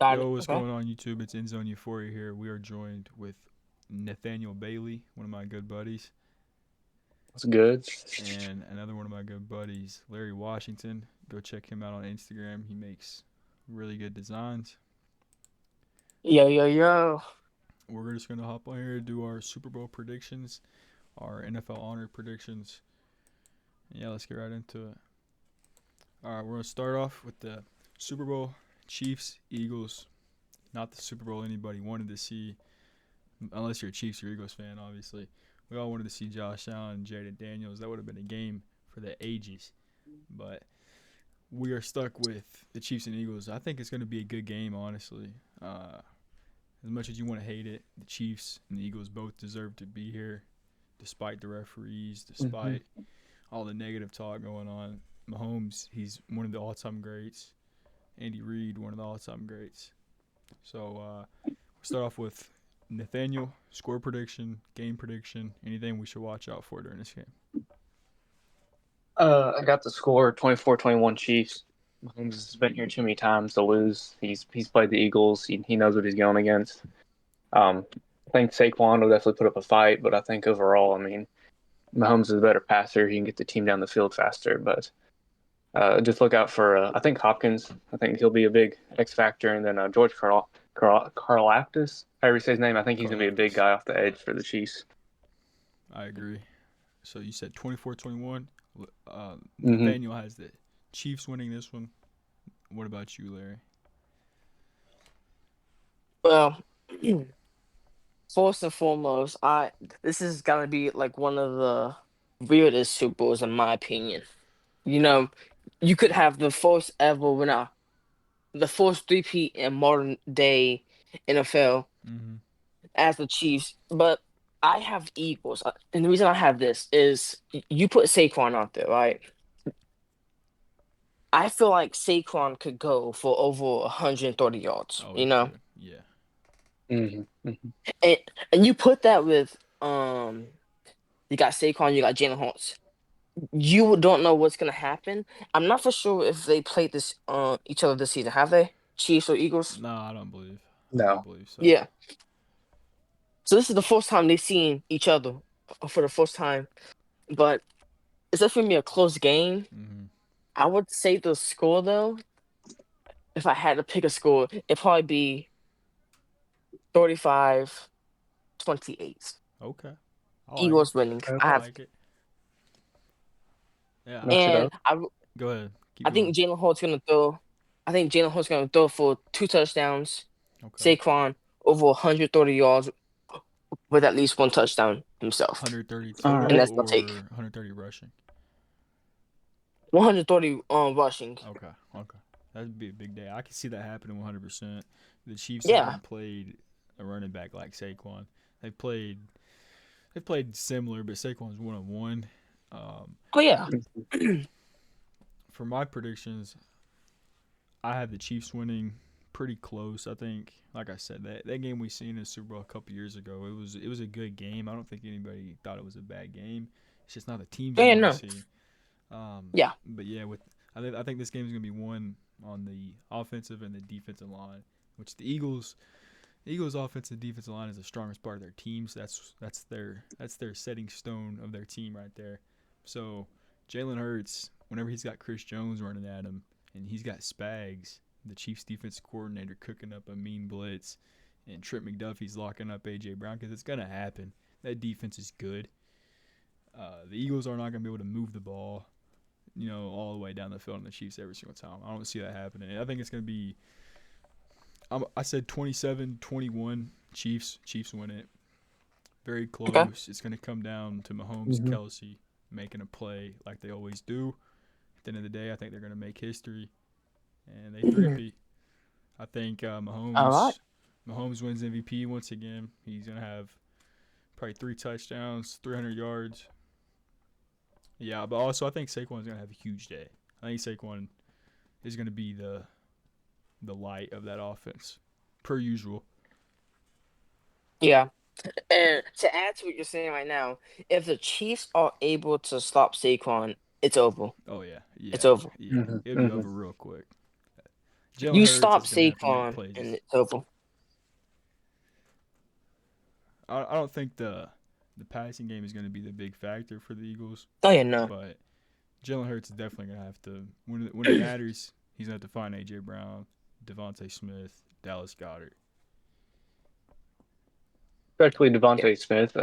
Got Yo, it. what's Okay. going on YouTube? It's Endzone Euphoria here. We are joined with Nathaniel Bailey, one of my good buddies, That's good. and another one of my good buddies, Larry Washington. Go check him out on Instagram. He makes really good designs. Yo, yo, yo. We're just gonna hop on here and do our Super Bowl predictions, our NFL honor predictions. Yeah, let's get right into it. All right, we're gonna start off with the Super Bowl: Chiefs, Eagles. Not the Super Bowl anybody wanted to see, unless you're a Chiefs or Eagles fan, obviously. We all wanted to see Josh Allen and Jaden Daniels. That would have been a game for the ages. But we are stuck with the Chiefs and Eagles. I think it's going to be a good game, honestly. As much as you want to hate it, the Chiefs and the Eagles both deserve to be here, despite the referees, hmm despite all the negative talk going on. Mahomes, he's one of the all-time greats. Andy Reid, one of the all-time greats. So we'll start off with Nathaniel, score prediction, game prediction, anything we should watch out for during this game. I got the score 24-21 Chiefs. Mahomes has been here too many times to lose. He's played the Eagles. He knows what he's going against. I think Saquon will definitely put up a fight, but I think overall, I mean, Mahomes is a better passer. He can get the team down the field faster. But just look out for I think Hopkins. I think he'll be a big X factor, and then George Karlaftis, however you say his name. I think he's gonna be a big Karlaftis. guy off the edge for the Chiefs. I agree. So you said 24-21. hmm Nathaniel has the Chiefs winning this one. What about you, Larry? Well, first and foremost, I this is gonna be like one of the weirdest Super Bowls in my opinion. You know, you could have the first ever winner, the first three-peat in modern day NFL Mm-hmm. as the Chiefs, but I have Eagles, and the reason I have this is you put Saquon out there, right? I feel like Saquon could go for over 130 yards, Oh, you he know? could. Yeah. hmm And and you put that with you got Saquon, you got Jalen Hurts. You don't know what's gonna happen. I'm not for sure if they played this each other this season. Have they? Chiefs or Eagles? No, I don't believe. I don't No. believe so. Yeah. So this is the first time they've seen each other for the first time. But it's definitely gonna be a close game. Mm-hmm. I would say the score though, if I had to pick a score, it'd probably be 35-28. Okay. I like it. Eagles winning. Okay. I I have, like it. Yeah. Mix it and up. Go ahead. Keep I going. think Jalen Hurts gonna throw. I think Jalen Hurts gonna throw for two touchdowns. Okay. Saquon over 130 yards with at least one touchdown himself, 130 All total and right. that's gonna take or 130 rushing? 130 rushing. Okay. Okay. That'd be a big day. I can see that happening 100%. The Chiefs Yeah. haven't played a running back like Saquon. They've played they've played similar, but Saquon's 1-on-1. Um, Oh yeah. for my predictions, I have the Chiefs winning pretty close. I think, like I said, that game we seen in the Super Bowl a couple years ago, it was a good game. I don't think anybody thought it was a bad game. It's just not the teams Oh you yeah. want to No. see. Yeah. But yeah, with I think this game is gonna be won on the offensive and the defensive line, which the Eagles' offensive and defensive line is the strongest part of their team. So that's their setting stone of their team right there. So Jalen Hurts, whenever he's got Chris Jones running at him, and he's got Spags, the Chiefs' defense coordinator, cooking up a mean blitz, and Trent McDuffie's locking up AJ Brown because it's gonna happen. That defense is good. The Eagles are not gonna be able to move the ball, all the way down the field on the Chiefs every single time. I don't see that happening. I think it's going to be, I said 27-21 Chiefs. Chiefs win it. Very Okay. close. It's going to come down to Mahomes and hmm Kelsey making a play like they always do. At the end of the day, I think they're going to make history, and they three-peat. I think All right. Mahomes wins MVP once again. He's going to have probably 3 touchdowns, 300 yards. Yeah, but also I think Saquon's going to have a huge day. I think Saquon is going to be the light of that offense, per usual. Yeah. And to add to what you're saying right now, if the Chiefs are able to stop Saquon, it's over. Oh yeah, It's yeah, over. yeah. hmm It'll be hmm over real quick. Jalen You Hurts stop is gonna have to make Saquon and plays. it's over. I don't think the passing game is gonna be the big factor for the Eagles, Oh yeah, no. but Jalen Hurts is definitely gonna have to when it matters. He's gonna have to find AJ Brown, Devontae Smith, Dallas Goddard. Especially Yeah. Devontae Smith.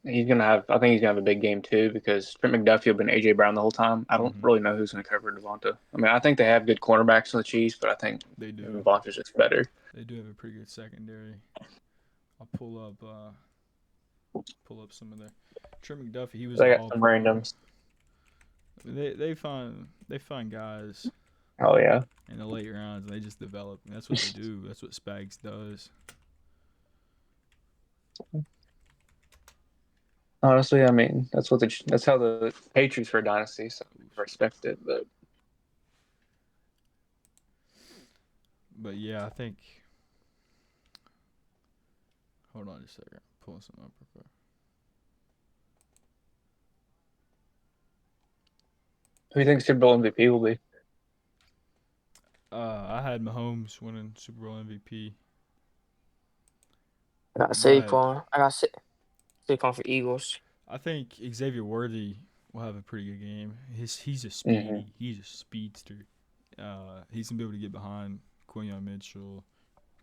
He's gonna have. I think he's gonna have a big game too because Trent McDuffie have been AJ Brown the whole time. I don't Mm-hmm. really know who's gonna cover Devonta. I mean, I think they have good cornerbacks on the Chiefs, but I think They do. Devonta's just better. They do have a pretty good secondary. I'll pull up some of their Trent McDuffie. He was an They got All some Pro. randoms. They find guys Oh yeah. in the late rounds and they just develop. And that's what they do. That's what Spags does. Honestly, I mean, that's how the Patriots for a dynasty. So I respect it, but But yeah, I think. Hold on just a second. Pulling something up real quick. who do you think Super Bowl MVP will be? I had Mahomes winning Super Bowl MVP, I got but Saquon. Saquon for Eagles. I think Xavier Worthy will have a pretty good game. Hmm. He's a speedster. He's gonna be able to get behind Quinion Mitchell,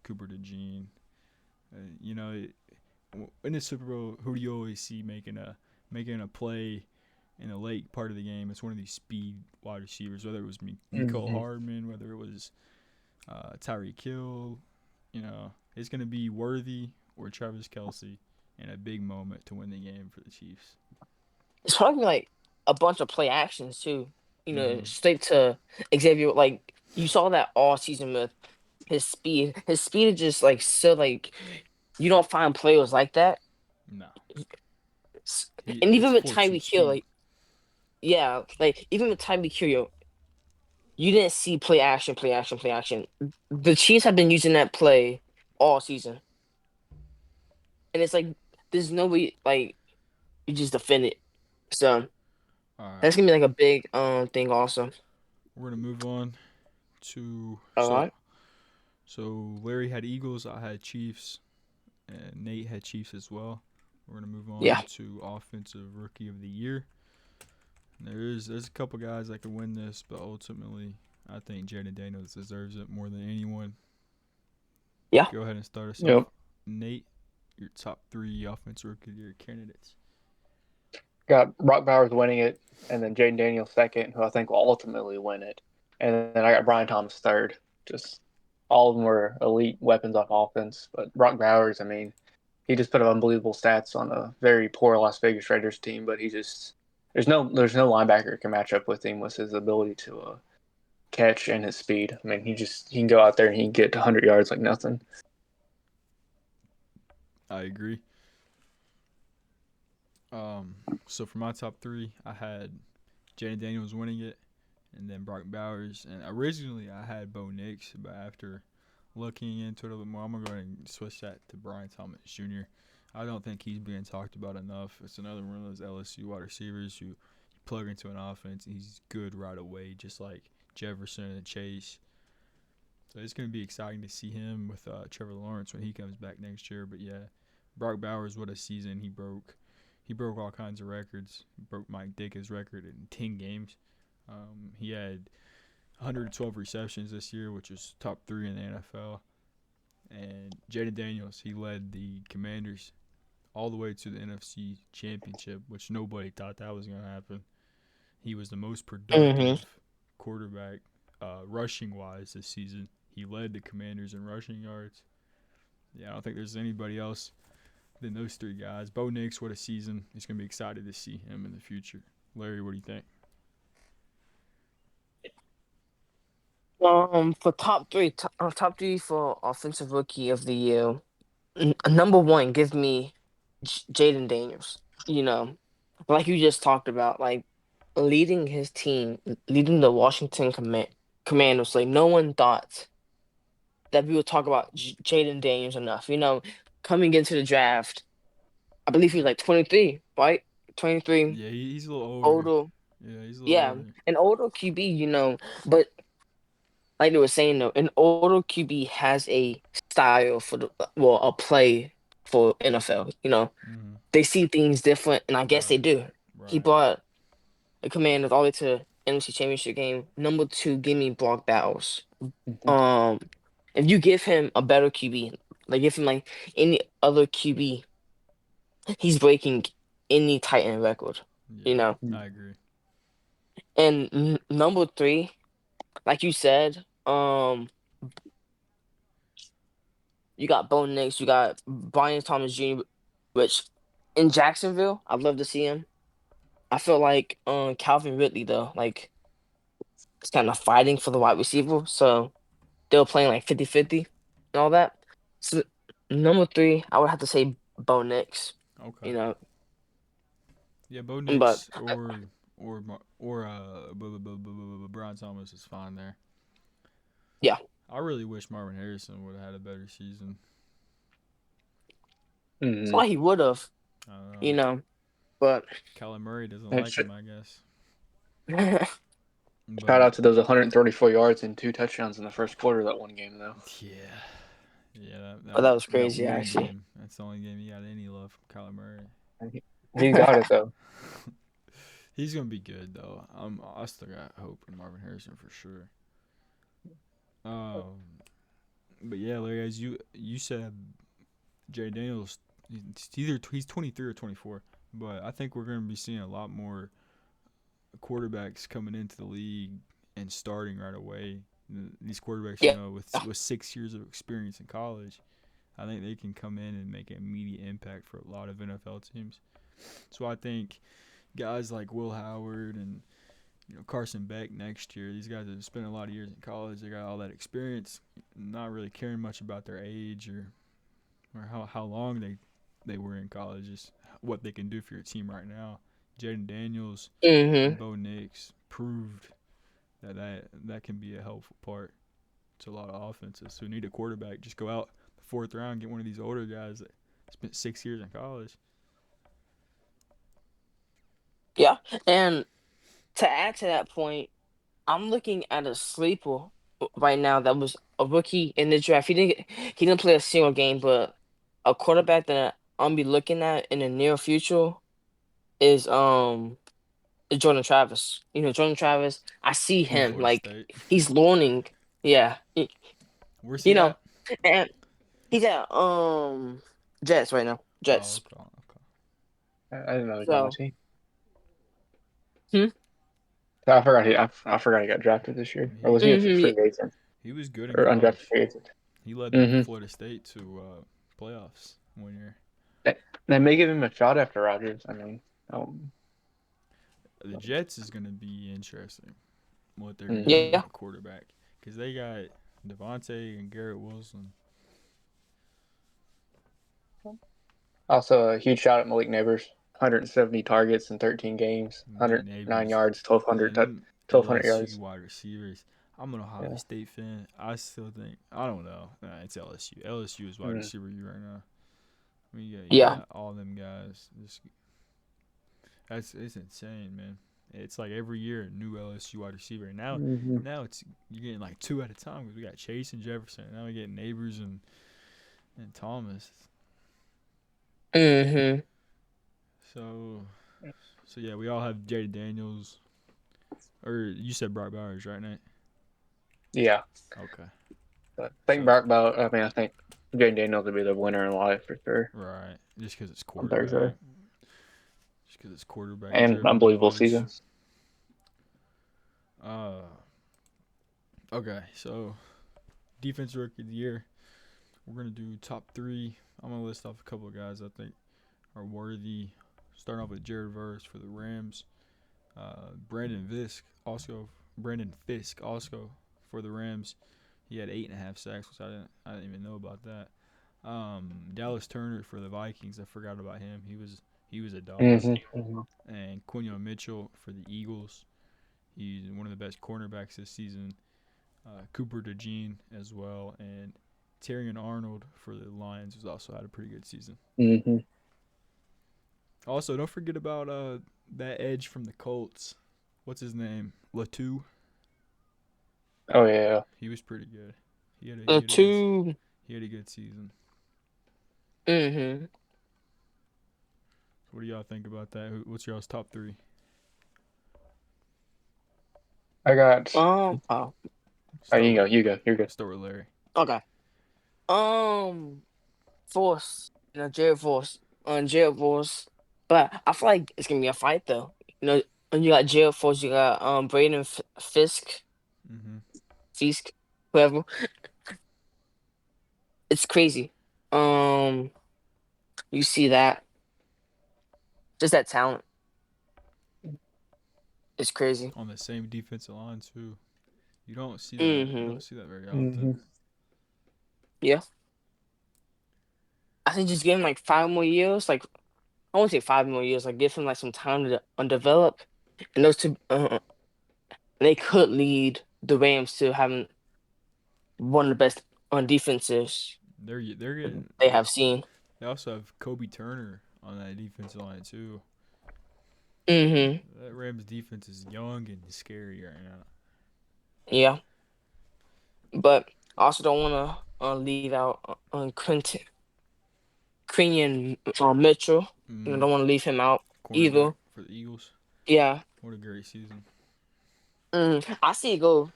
Cooper DeJean. You know, in the Super Bowl, who do you always see making a play in the late part of the game? It's one of these speed wide receivers, whether it was Mecole Hmm. Hardman, whether it was Tyreek Hill. You know, it's gonna be Worthy or Travis Kelsey in a big moment to win the game for the Chiefs. It's probably like a bunch of play actions too. Mm-hmm. Straight to Xavier. Like you saw that all season with his speed. His speed is just like so like you don't find players like that. No, And it's even with force and Tyreek Hill, speed. like yeah, like even with Tyreek Hill, you didn't see play action, play action, play action. The Chiefs have been using that play all season, and it's like there's nobody like you just defend it. So All right, that's gonna be like a big thing also. we're gonna move on to All right. so Larry had Eagles, I had Chiefs, and Nate had Chiefs as well. We're gonna move Yeah. on to offensive rookie of the year. There's a couple guys that could win this, but ultimately, I think Jaden Daniels deserves it more than anyone. Yeah. Go ahead and start us off, Yep. Nate. Your top three offensive rookie of the year candidates. Got Brock Bowers winning it, and then Jaden Daniels second, who I think will ultimately win it. And then I got Brian Thomas third. Just all of them were elite weapons off offense. But Brock Bowers, I mean, he just put up unbelievable stats on a very poor Las Vegas Raiders team. But he just there's no linebacker who can match up with him with his ability to catch and his speed. I mean, he can go out there and he can get to 100 yards like nothing. I agree. Um, so for my top three, I had Jaden Daniels winning it, and then Brock Bowers. And originally I had Bo Nix, but after looking into it a little more, I'm gonna go ahead and switch that to Brian Thomas Jr. I don't think he's being talked about enough. It's another one of those LSU wide receivers who you plug into an offense and he's good right away, just like Jefferson and Chase. So it's going to be exciting to see him with Trevor Lawrence when he comes back next year. But yeah, Brock Bowers, what a season he broke! He broke all kinds of records. He broke Mike Dicka's record in 10 games. He had 112 receptions this year, which is top three in the NFL. And Jaden Daniels, he led the Commanders all the way to the NFC Championship, which nobody thought that was going to happen. He was the most Mm-hmm. productive quarterback rushing wise this season. He led the Commanders in rushing yards. Yeah, I don't think there's anybody else than those three guys. Bo Nix, what a season. He's going to be excited to see him in the future. Larry, what do you think? For top three for offensive rookie of the year. Number one, give me Jaden Daniels. Like you just talked about, like leading his team, leading the Washington Commanders. Like no one thought that we would talk about Jaden Daniels enough. Coming into the draft, I believe he was like 23, right? 23, Yeah, he's a little older. older, Yeah, he's a little yeah, older. an older QB. But like they were saying though, an older QB has a style for the a play for NFL. Mm-hmm. They see things different, and I guess Right. they do. He Right. brought the Commanders all the way to NFC Championship game. Number two, give me Brock Bowers. Mhm. Um, if you give him a better QB, like give him like any other QB, he's breaking any Titan record. You Yeah, know, I agree. and number three, like you said, you got Bo Nix, you got Brian Thomas Jr., which in Jacksonville, I'd love to see him. I feel like Calvin Ridley though, like is kind of fighting for the wide receiver, so they were playing like 50-50 and all that. So number three, I would have to say Bo Nix. Okay. You know, Yeah, Bo but Nix or Brian Thomas is fine there. yeah, I really wish Marvin Harrison would have had a better season. that's Mhm. why he would have. I don't You know. know, but Kyler Murray doesn't And like him, I guess. shout But out to those 134 yards and 2 touchdowns in the first quarter of that one game, though. yeah, yeah, but that was that crazy one actually. game. That's the only game he got any love from Kyler Murray. He's got it though. He's gonna be good though. I still got hope in Marvin Harrison for sure. Um, but yeah, Larry, as you said, Jay Daniels, he's 23 or 24, but I think we're gonna be seeing a lot more quarterbacks coming into the league and starting right away. These quarterbacks, Yeah, with 6 years of experience in college, I think they can come in and make an immediate impact for a lot of NFL teams. So I think guys like Will Howard and Carson Beck next year, these guys have spent a lot of years in college. They got all that experience, not really caring much about their age or how long they were in college, just what they can do for your team right now. Jaden Daniels hmm and Bo Nix proved that can be a helpful part to a lot of offenses who need a quarterback. Just go out the fourth round, get one of these older guys that spent 6 years in college. yeah. And to add to that point, I'm looking at a sleeper right now that was a rookie in the draft. He didn't play a single game, but a quarterback that I'm be looking at in the near future is Jordan Travis. Jordan Travis. I see From him Florida like State. he's learning. Yeah, Where's you he know, at? and he's at Jets right now. Oh, Jets. okay, okay. I didn't know he was on the So, team. hmm? I forgot I forgot he got drafted this year, or was he a hmm free agent He was good in or undrafted college. free agent? He led Mm-hmm. Florida State to playoffs 1 year. They may give him a shot after Rodgers. I mean, um, The Jets is going to be interesting what they're going to do mhm. Yeah. at quarterback because they got Devontae and Garrett Wilson. Also a huge shout at Malik Neighbors. 170 targets in 13 games, Malik 109 Neighbors. yards, 1,200 Man, them 1,200 LSU yards. wide receivers. I'm an Ohio Yeah. State fan. I still think I don't know. Nah, it's LSU. LSU is wide Mm. receiver you right now. I mean, you Yeah. got all them guys. It's insane, man. It's like every year a new LSU wide receiver. And Mm-hmm. now it's you're getting like two at a time because we got Chase and Jefferson. Now we get Neighbors and Thomas. hmm So yeah, we all have Jaden Daniels. Or you said Brock Bowers, right, Nate? Yeah. Okay. But I think So Brock about, I mean, I think Jay Daniels will be the winner in life for sure right, just because it's on Thursday. quarterback, just because it's quarterback And driven unbelievable awards. season. Uh, okay. So defense rookie of the year. We're gonna do top three. I'm gonna list off a couple of guys I think are worthy. Starting off with Jared Verse for the Rams. Brandon Fisk also for the Rams. He had 8.5 sacks, which I didn't even know about that. Dallas Turner for the Vikings. I forgot about him. He was a dog. Mm-hmm. Mm-hmm. And Quinion Mitchell for the Eagles. He's one of the best cornerbacks this season. Cooper DeJean as well, and Terrion Arnold for the Lions, who's also had a pretty good season. Mm-hmm. Also, don't forget about that edge from the Colts. What's his name? Latu. Oh yeah. He was pretty good. Two. He had a good season. Mm-hmm. What do y'all think about that? What's y'all's top three? I got. Oh, Oh, Start you go. with You go. You're good. start with Larry. okay. Force. Jared Force. Jared Force. But I feel like it's gonna be a fight though. When you got Jared Force, you got Braden Fisk, Mm-hmm. Fisk, whoever. It's crazy. Um, you see that? Just that talent is crazy. On the same defensive line too. You don't see that. You Mm-hmm. don't see that very often. Hmm. Yeah. I think just give him like 5 more years. Like I won't say 5 more years. Like give him like some time to develop, and those two, they could lead the Rams to having one of the best on defenses They're getting. they have seen. They also have Kobe Turner on that defensive line too. Mm-hmm. That Rams defense is young and scary right now. Yeah, but I also don't want to leave out on Quinion Mitchell. I Mm, don't want to leave him out cornerback either. for the Eagles. Yeah, What a great season. I see it go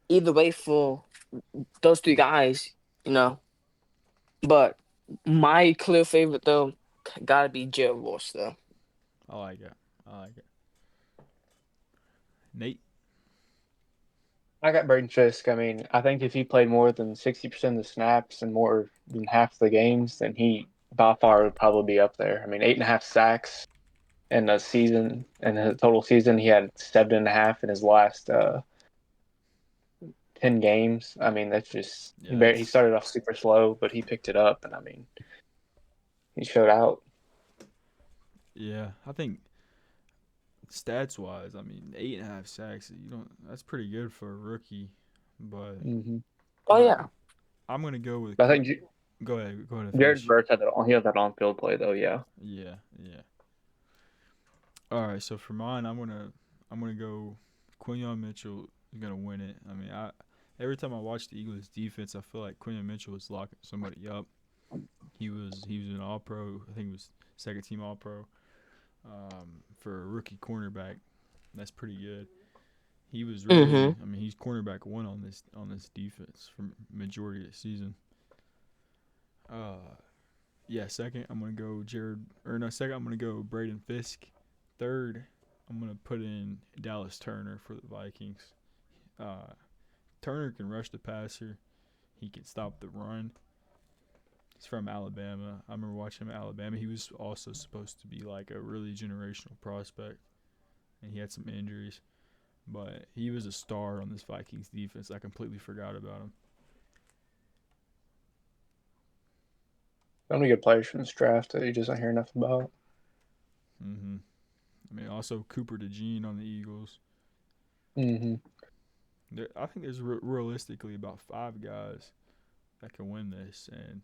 either way for those three guys. You know, but my clear favorite though gotta be Jared Ross though. I like it. I like it. Nate. I got Braden Fisk. I mean, I think if he played more than 60% of the snaps and more than half the games, then he by far would probably be up there. I mean, 8.5 sacks in a season, in a total season, he had 7.5 in his last 10 games. I mean, that's just Yeah, he that's started off super slow, but he picked it up, and I mean, he showed out. yeah. I think stats wise, I mean, 8.5 sacks. You don't. That's pretty good for a rookie. But Mm-hmm. Oh I, yeah. I'm gonna go with. But I think Go ahead. Go ahead and Jared finish. Verse had that. He had that on-field play though. Yeah. Yeah. Yeah. All right. So for mine, I'm gonna go. Quinion Mitchell is gonna win it. I mean, I every time I watch the Eagles defense, I feel like Quinion Mitchell was locking somebody up. He was an All Pro. I think he was second team All Pro. For a rookie cornerback, that's pretty good. He was really, Mm-hmm. I mean, he's cornerback one on this defense for majority of the season. Uh, yeah. Second, I'm gonna go Jared, or no, second I'm gonna go Braden Fisk. Third, I'm gonna put in Dallas Turner for the Vikings. Uh, Turner can rush the passer. He can stop the run. He's from Alabama. I remember watching him at Alabama. He was also supposed to be like a really generational prospect, and he had some injuries. But he was a star on this Vikings defense. I completely forgot about him. So many good players from this draft that you just don't hear enough about. hmm I mean, also Cooper DeJean on the Eagles. Mm-hmm. I think there's realistically about five guys that can win this, and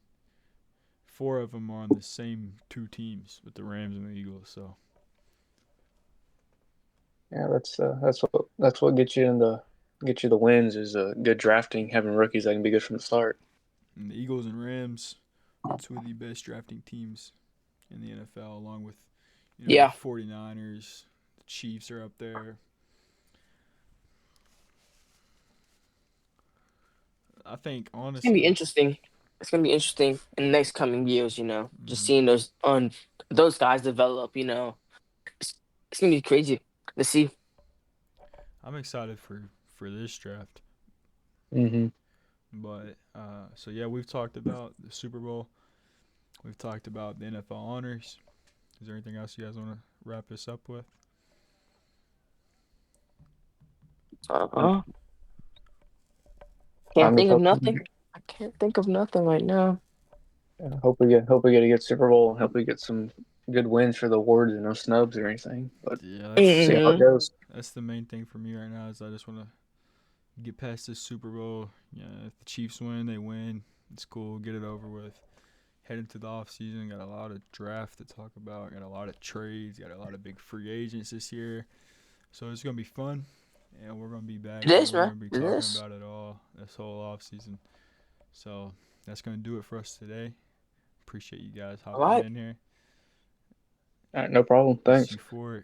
four of them are on the same two teams with the Rams and the Eagles. So Yeah, that's what gets you the wins is good drafting, having rookies that can be good from the start. and the Eagles and Rams are two of the best drafting teams in the NFL, along with the Yeah. 49ers. The Chiefs are up there. I think It's gonna be honestly, interesting. It's gonna be interesting in the next coming years. Just mhm, seeing those guys develop. It's, it's gonna be crazy to see. I'm excited for this draft. Mm-hmm. But so yeah, we've talked about the Super Bowl. We've talked about the NFL honors. Is there anything else you guys want to wrap this up with? Uh-huh. Can't I'm just think of hoping. nothing. I can't think of nothing right now. Hope we get a good Super Bowl and hope we get some good wins for the awards and no snubs or anything. But Yeah, see that's how it Hmm. goes. that's the main thing for me right now is I just want to get past this Super Bowl. Yeah, if the Chiefs win, they win. It's cool. Get it over with. Head into the off season. Got a lot of draft to talk about. Got a lot of trades. Got a lot of big free agents this year. So it's gonna be fun. And we're gonna be back, It and is, we're man. gonna be It talking is. about it all this whole off season. So that's gonna do it for us today. Appreciate you guys All hopping right. in here. All right, no problem. It's Thanks. euphoric.